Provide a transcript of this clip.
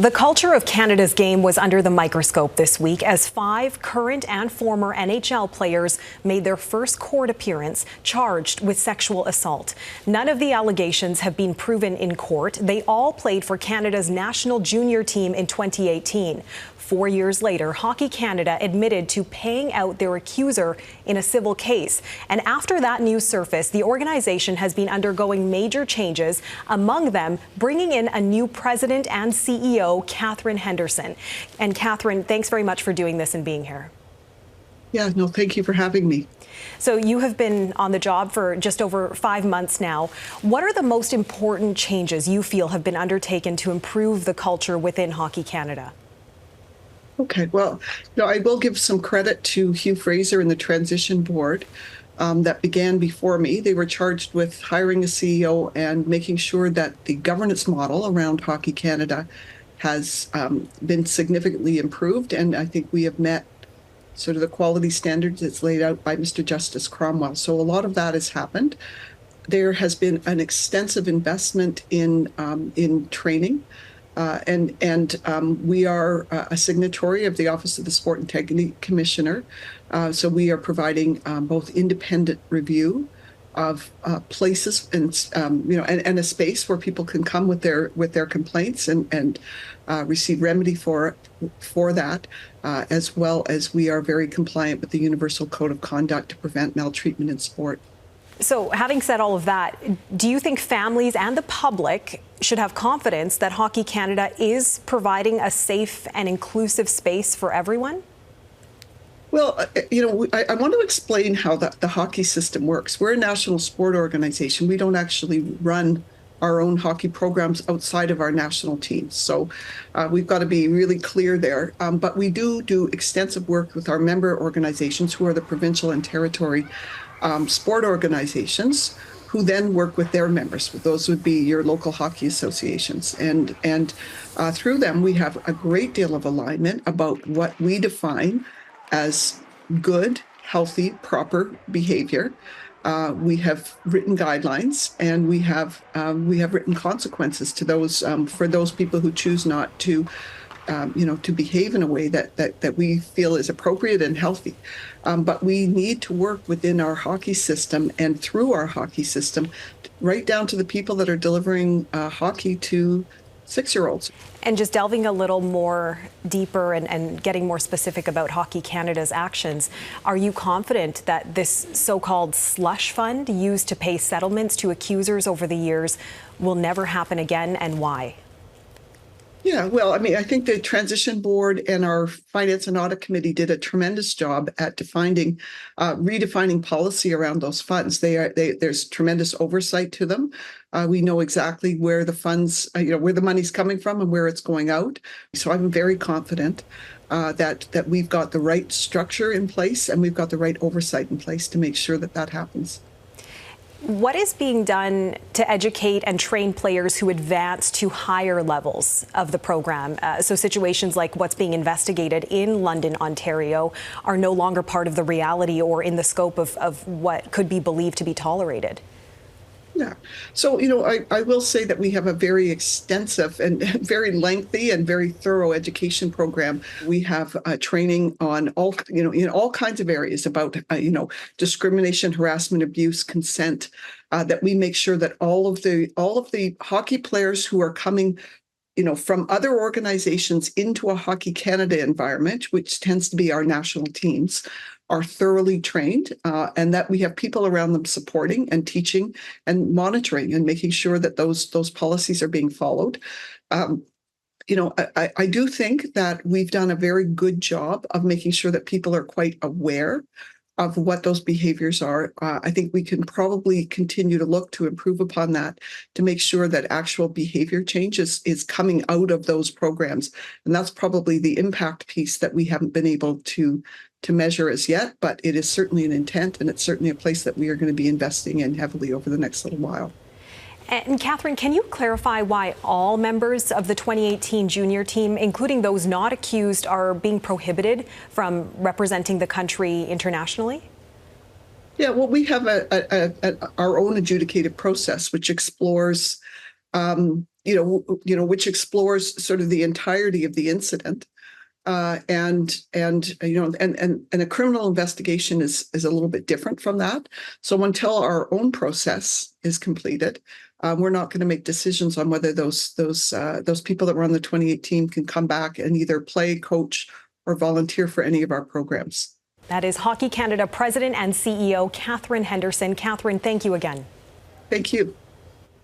The culture of Canada's game was under the microscope this week as 5 current and former NHL players made their first court appearance charged with sexual assault. None of the allegations have been proven in court. They all played for Canada's national junior team in 2018. 4 years later, Hockey Canada admitted to paying out their accuser in a civil case. And after that news surfaced, the organization has been undergoing major changes, among them bringing in a new president and CEO, Katherine Henderson. And Katherine, thanks very much for doing this and being here. Yeah, no, thank you for having me. So you have been on the job for just over 5 months now. What are the most important changes you feel have been undertaken to improve the culture within Hockey Canada? Okay, well, I will give some credit to Hugh Fraser and the transition board that began before me. They were charged with hiring a CEO and making sure that the governance model around Hockey Canada has been significantly improved. And I think we have met sort of the quality standards that's laid out by Mr. Justice Cromwell. So a lot of that has happened. There has been an extensive investment in training. We are a signatory of the Office of the Sport Integrity Commissioner. So we are providing both independent review of places and a space where people can come with their complaints and receive remedy for that, as well as we are very compliant with the Universal Code of Conduct to prevent maltreatment in sport. So having said all of that, do you think families and the public should have confidence that Hockey Canada is providing a safe and inclusive space for everyone? Well, I want to explain how the hockey system works. We're a national sport organization. We don't actually run our own hockey programs outside of our national teams. So we've got to be really clear there. But we do extensive work with our member organizations, who are the provincial and territory sport organizations, who then work with their members. Those would be your local hockey associations. And through them, we have a great deal of alignment about what we define as good, healthy, proper behavior. We have written guidelines, and we have written consequences to those for those people who choose not to to behave in a way that we feel is appropriate and healthy. But we need to work within our hockey system and through our hockey system, right down to the people that are delivering hockey to 6-year-olds. And just delving a little more deeper and getting more specific about Hockey Canada's actions, are you confident that this so-called slush fund used to pay settlements to accusers over the years will never happen again, and why? Yeah, well, I mean, I think the Transition Board and our Finance and Audit Committee did a tremendous job at redefining policy around those funds. There's tremendous oversight to them. We know exactly where the funds, where the money's coming from and where it's going out. So I'm very confident that we've got the right structure in place and we've got the right oversight in place to make sure that happens. What is being done to educate and train players who advance to higher levels of the program? So situations like what's being investigated in London, Ontario, are no longer part of the reality or in the scope of what could be believed to be tolerated? Yeah. So, I will say that we have a very extensive and very lengthy and very thorough education program. We have training on all, in all kinds of areas about, discrimination, harassment, abuse, consent, that we make sure that all of the hockey players who are coming from other organizations into a Hockey Canada environment, which tends to be our national teams, are thoroughly trained, and that we have people around them supporting and teaching and monitoring and making sure that those policies are being followed. I do think that we've done a very good job of making sure that people are quite aware of what those behaviors are. I think we can probably continue to look to improve upon that to make sure that actual behavior change is coming out of those programs. And that's probably the impact piece that we haven't been able to measure as yet, but it is certainly an intent, and it's certainly a place that we are going to be investing in heavily over the next little while. And Katherine, can you clarify why all members of the 2018 junior team, including those not accused, are being prohibited from representing the country internationally? Yeah, well, we have our own adjudicated process, which explores which explores sort of the entirety of the incident. And a criminal investigation is a little bit different from that. So until our own process is completed, we're not going to make decisions on whether those people that were on the 28 team can come back and either play, coach, or volunteer for any of our programs. That is Hockey Canada President and CEO Katherine Henderson. Katherine, thank you again. Thank you.